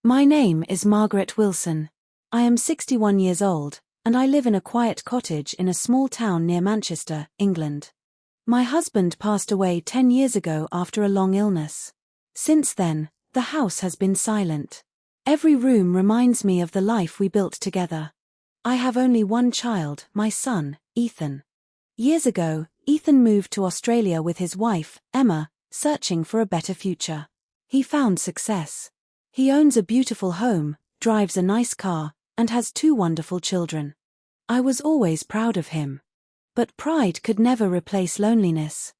My name is Margaret Wilson. I am 61 years old, and I live in a quiet cottage in a small town near Manchester, England. My husband passed away 10 years ago after a long illness. Since then, the house has been silent. Every room reminds me of the life we built together. I have only one child, my son, Ethan. Years ago, Ethan moved to Australia with his wife, Emma, searching for a better future. He found success. He owns a beautiful home, drives a nice car, and has 2 wonderful children. I was always proud of him. But pride could never replace loneliness.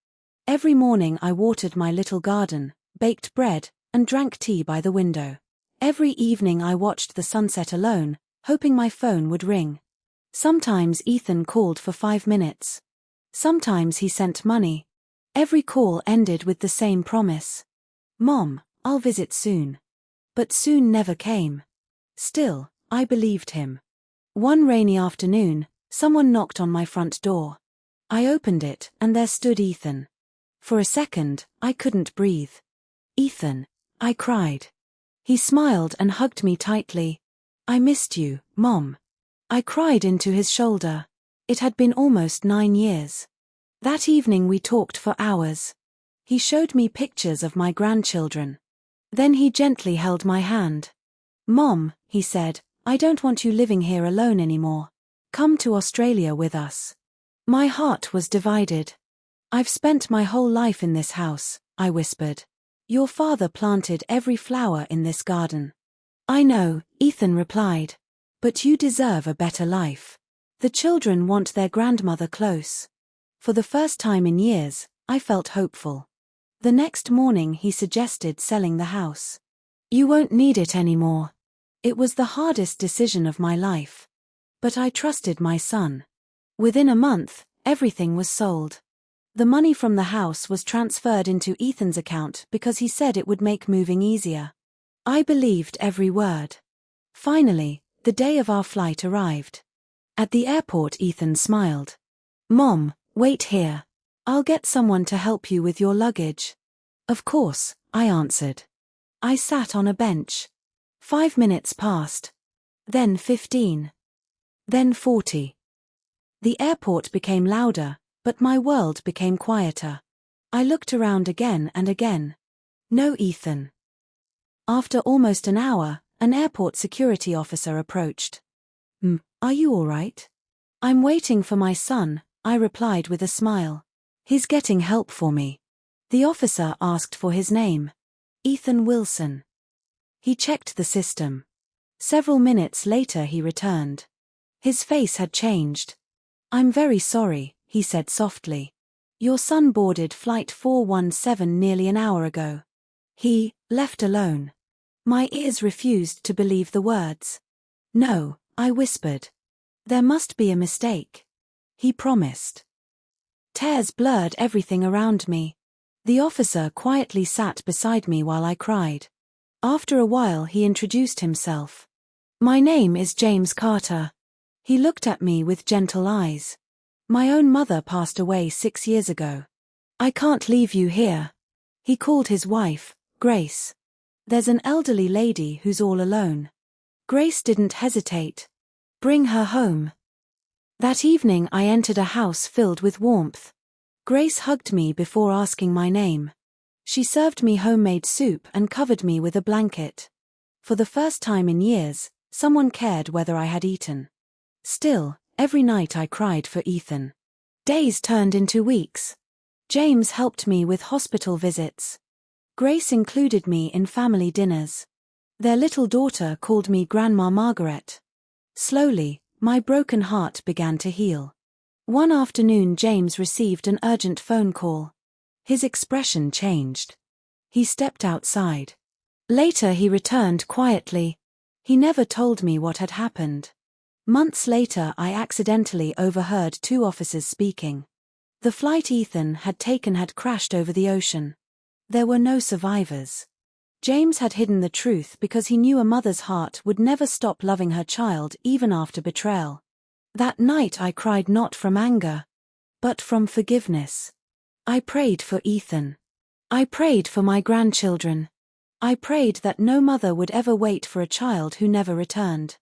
Every morning I watered my little garden, baked bread, and drank tea by the window. Every evening I watched the sunset alone, hoping my phone would ring. Sometimes Ethan called for 5 minutes. Sometimes he sent money. Every call ended with the same promise. "Mom, I'll visit soon." But soon never came. Still, I believed him. One rainy afternoon, someone knocked on my front door. I opened it, and there stood Ethan. For a second, I couldn't breathe. "Ethan," I cried. He smiled and hugged me tightly. "I missed you, Mom." I cried into his shoulder. It had been almost 9 years. That evening we talked for hours. He showed me pictures of my grandchildren. Then he gently held my hand. "Mom," he said, "I don't want you living here alone anymore. Come to Australia with us." My heart was divided. "I've spent my whole life in this house," I whispered. "Your father planted every flower in this garden." "I know," Ethan replied. "But you deserve a better life. The children want their grandmother close." For the first time in years, I felt hopeful. The next morning he suggested selling the house. "You won't need it anymore." It was the hardest decision of my life. But I trusted my son. Within a month, everything was sold. The money from the house was transferred into Ethan's account because he said it would make moving easier. I believed every word. Finally, the day of our flight arrived. At the airport, Ethan smiled. "Mom, wait here. I'll get someone to help you with your luggage." "Of course," I answered. I sat on a bench. 5 minutes passed. Then 15. Then 40. The airport became louder, but my world became quieter. I looked around again and again. No Ethan. After almost an hour, an airport security officer approached. Are you all right?" "I'm waiting for my son," I replied with a smile. "He's getting help for me." The officer asked for his name. "Ethan Wilson." He checked the system. Several minutes later he returned. His face had changed. "I'm very sorry," he said softly. "Your son boarded flight 417 nearly an hour ago. He left alone." My ears refused to believe the words. "No," I whispered. "There must be a mistake." He promised. Tears blurred everything around me. The officer quietly sat beside me while I cried. After a while he introduced himself. "My name is James Carter." He looked at me with gentle eyes. "My own mother passed away 6 years ago. I can't leave you here." He called his wife, Grace. "There's an elderly lady who's all alone." Grace didn't hesitate. "Bring her home." That evening I entered a house filled with warmth. Grace hugged me before asking my name. She served me homemade soup and covered me with a blanket. For the first time in years, someone cared whether I had eaten. Still, every night I cried for Ethan. Days turned into weeks. James helped me with hospital visits. Grace included me in family dinners. Their little daughter called me Grandma Margaret. Slowly, my broken heart began to heal. One afternoon James received an urgent phone call. His expression changed. He stepped outside. Later he returned quietly. He never told me what had happened. Months later I accidentally overheard 2 officers speaking. The flight Ethan had taken had crashed over the ocean. There were no survivors. James had hidden the truth because he knew a mother's heart would never stop loving her child even after betrayal. That night I cried not from anger, but from forgiveness. I prayed for Ethan. I prayed for my grandchildren. I prayed that no mother would ever wait for a child who never returned.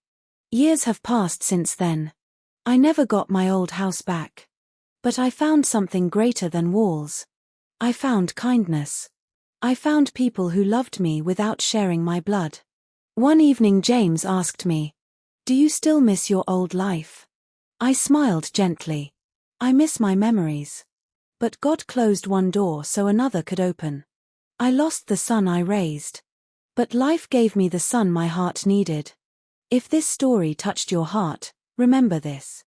Years have passed since then. I never got my old house back. But I found something greater than walls. I found kindness. I found people who loved me without sharing my blood. One evening James asked me, "Do you still miss your old life?" I smiled gently. "I miss my memories. But God closed one door so another could open. I lost the son I raised. But life gave me the son my heart needed." If this story touched your heart, remember this.